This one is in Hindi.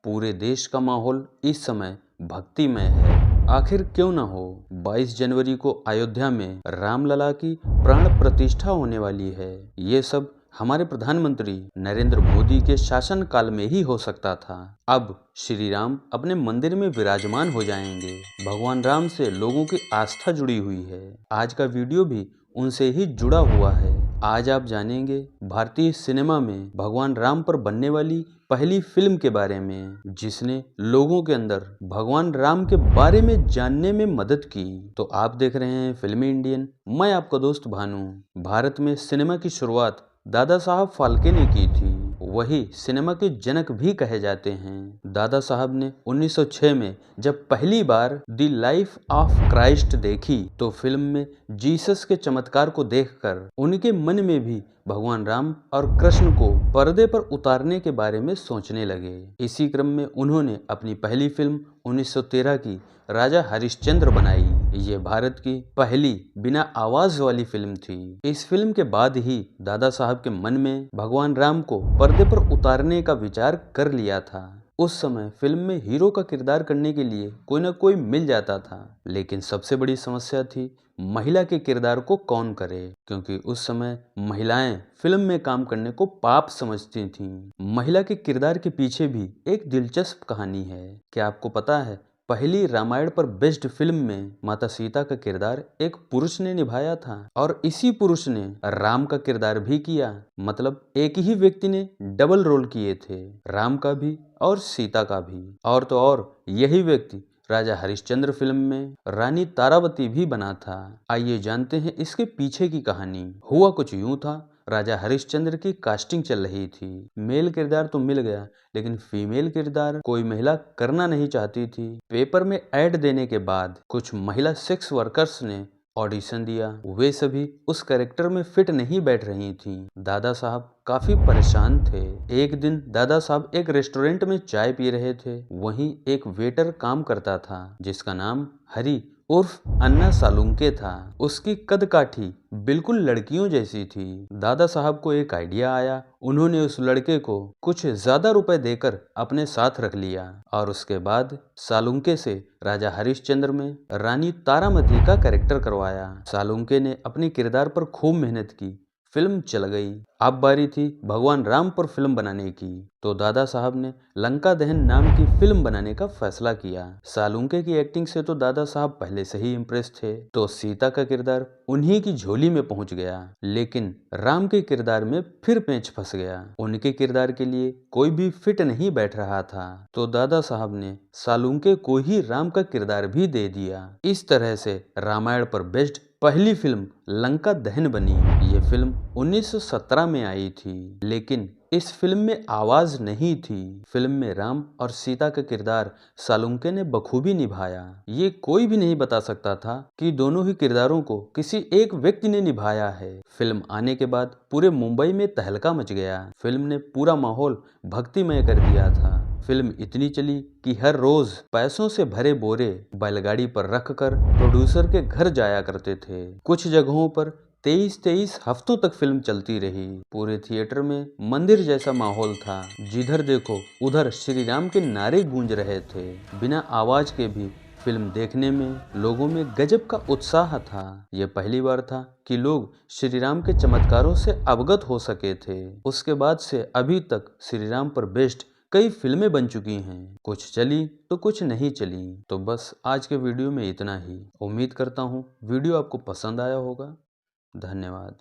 पूरे देश का माहौल इस समय भक्तिमय है। आखिर क्यों न हो, 22 जनवरी को अयोध्या में रामलला की प्राण प्रतिष्ठा होने वाली है। ये सब हमारे प्रधानमंत्री नरेंद्र मोदी के शासनकाल में ही हो सकता था। अब श्री राम अपने मंदिर में विराजमान हो जाएंगे। भगवान राम से लोगों की आस्था जुड़ी हुई है। आज का वीडियो भी उनसे ही जुड़ा हुआ है। आज आप जानेंगे भारतीय सिनेमा में भगवान राम पर बनने वाली पहली फिल्म के बारे में, जिसने लोगों के अंदर भगवान राम के बारे में जानने में मदद की। तो आप देख रहे हैं फिल्मी इंडियन, मैं आपका दोस्त भानु। भारत में सिनेमा की शुरुआत दादा साहब फाल्के ने की थी। वही सिनेमा के जनक भी कहे जाते हैं। दादा साहब ने 1906 में जब पहली बार द लाइफ ऑफ क्राइस्ट देखी तो फिल्म में जीसस के चमत्कार को देखकर उनके मन में भी भगवान राम और कृष्ण को पर्दे पर उतारने के बारे में सोचने लगे। इसी क्रम में उन्होंने अपनी पहली फिल्म 1913 की राजा हरिश्चंद्र बनाई। ये भारत की पहली बिना आवाज वाली फिल्म थी। इस फिल्म के बाद ही दादा साहब के मन में भगवान राम को पर्दे पर उतारने का विचार कर लिया था। उस समय फिल्म में हीरो का किरदार करने के लिए कोई ना कोई मिल जाता था, लेकिन सबसे बड़ी समस्या थी महिला के किरदार को कौन करे, क्योंकि उस समय महिलाएं फिल्म में काम करने को पाप समझती थीं। महिला के किरदार के पीछे भी एक दिलचस्प कहानी है। क्या आपको पता है, पहली रामायण पर बेस्ड फिल्म में माता सीता का किरदार एक पुरुष ने निभाया था और इसी पुरुष ने राम का किरदार भी किया। मतलब एक ही व्यक्ति ने डबल रोल किए थे, राम का भी और सीता का भी। और तो और यही व्यक्ति राजा हरिश्चंद्र फिल्म में रानी तारावती भी बना था। आइए जानते हैं इसके पीछे की कहानी। हुआ कुछ यूं था, राजा हरिश्चंद्र की कास्टिंग चल रही थी। मेल किरदार तो मिल गया, लेकिन फीमेल किरदार कोई महिला करना नहीं चाहती थी। पेपर में ऐड देने के बाद कुछ महिला सेक्स वर्कर्स ने ऑडिशन दिया। वे सभी उस कैरेक्टर में फिट नहीं बैठ रही थीं। दादा साहब काफी परेशान थे। एक दिन दादा साहब एक रेस्टोरेंट में चाय पी रहे थे। वहीं एक वेटर काम करता था जिसका नाम हरी उर्फ अन्ना सालुंके था। उसकी कद काठी बिल्कुल लड़कियों जैसी थी। दादा साहब को एक आइडिया आया। उन्होंने उस लड़के को कुछ ज्यादा रुपए देकर अपने साथ रख लिया और उसके बाद सालुंके से राजा हरिश्चंद्र में रानी तारामती का कैरेक्टर करवाया। सालुंके ने अपने किरदार पर खूब मेहनत की। फिल्म चल गई। अब बारी थी भगवान राम पर फिल्म बनाने की, तो दादा साहब ने लंका दहन नाम की फिल्म बनाने का फैसला किया। सालुंके की एक्टिंग से तो दादा साहब पहले से ही इम्प्रेस थे, तो सीता का किरदार उन्हीं की झोली में पहुंच गया। लेकिन राम के किरदार में फिर पेंच फंस गया। उनके किरदार के लिए कोई भी फिट नहीं बैठ रहा था, तो दादा साहब ने सालुंके को ही राम का किरदार भी दे दिया। इस तरह से रामायण पर बेस्ड पहली फिल्म लंका दहन बनी। ये फिल्म 1917 में आई थी, लेकिन इस फिल्म में आवाज नहीं थी। फिल्म में राम और सीता का किरदार सालुंके ने बखूबी निभाया। ये कोई भी नहीं बता सकता था कि दोनों ही किरदारों को किसी एक व्यक्ति ने निभाया है। फिल्म आने के बाद पूरे मुंबई में तहलका मच गया। फिल्म ने पूरा माहौल भक्तिमय कर दिया था। फिल्म इतनी चली कि हर रोज पैसों से भरे बोरे बैलगाड़ी पर रखकर प्रोड्यूसर के घर जाया करते थे। कुछ जगहों पर 23 हफ्तों तक फिल्म चलती रही। पूरे थिएटर में मंदिर जैसा माहौल था। जिधर देखो उधर श्री राम के नारे गूंज रहे थे। बिना आवाज के भी फिल्म देखने में लोगों में गजब का उत्साह था। यह पहली बार था कि लोग श्री राम के चमत्कारों से अवगत हो सके थे। उसके बाद से अभी तक श्री राम पर बेस्ड कई फिल्में बन चुकी हैं। कुछ चली तो कुछ नहीं चली। तो बस आज के वीडियो में इतना ही। उम्मीद करता हूँ वीडियो आपको पसंद आया होगा। धन्यवाद।